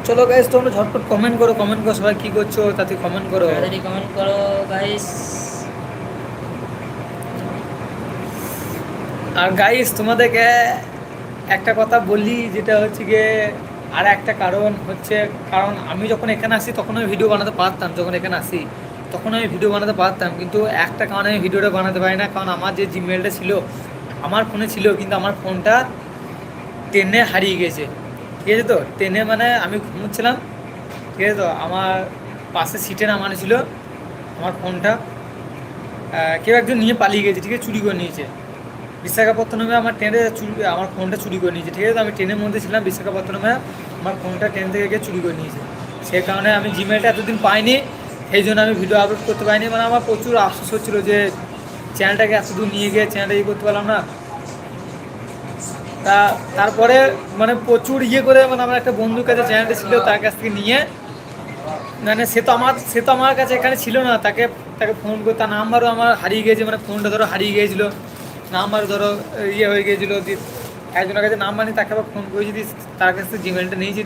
চলো গাইস, তোমরা ঝটপট কমেন্ট করো, সবাই কি করছো তাতে কমেন্ট করো। তাড়াতাড়ি কমেন্ট করো গাইস। আর গাইস তোমাদেরকে একটা কথা বলি, যেটা হচ্ছে গিয়ে আর একটা কারণ হচ্ছে, কারণ আমি যখন এখানে আসি তখন আমি ভিডিও বানাতে পারতাম, যখন এখানে আসি তখন আমি ভিডিও বানাতে পারতাম, কিন্তু একটা কারণে আমি ভিডিওটা বানাতে পারি না, কারণ আমার যে জিমেলটা ছিল আমার ফোনে ছিল, কিন্তু আমার ফোনটা ট্রেনে হারিয়ে গেছে। ঠিক আছে, তো ট্রেনে মানে আমি ঘুমোচ্ছিলাম, ঠিক আছে, তো আমার পাশে সিটে নামানো ছিল আমার ফোনটা, কেউ একজন নিয়ে পালিয়ে গেছে, ঠিক আছে, চুরি করে নিয়েছে। বিশাখাপত্তনমে আমার ট্রেনে চুরি, আমার ফোনটা চুরি করে নিয়েছে, ঠিক আছে, তো আমি ট্রেনের মধ্যে ছিলাম বিশাখাপত্তনমে, আমার ফোনটা ট্রেন থেকে গিয়ে চুরি করে নিয়েছে। সে কারণে আমি জিমেলটা এতদিন পাইনি, সেই জন্য আমি ভিডিও আপলোড করতে পারিনি, মানে আমার প্রচুর আফসোস হচ্ছিলো যে চ্যানেলটাকে এত দূর নিয়ে গিয়ে চ্যানেলটা ইয়ে করতে পারলাম না। তা তারপরে মানে প্রচুর ইয়ে করে, মানে আমার একটা বন্ধুর কাছে চ্যানেলটা ছিল, তার কাছ থেকে নিয়ে, মানে সে তো আমার কাছে এখানে ছিল না, তাকে তাকে ফোন করে, তার নাম্বারও আমার হারিয়ে গিয়েছে, মানে ফোনটা ধরো হারিয়ে গিয়েছিলো, নাম্বার ধরো ইয়ে হয়ে গিয়েছিলো, একজনের কাছে নাম্বার নিয়ে তাকে আবার ফোন করেছি, তার কাছ থেকে জিমেলটা নিয়েছি।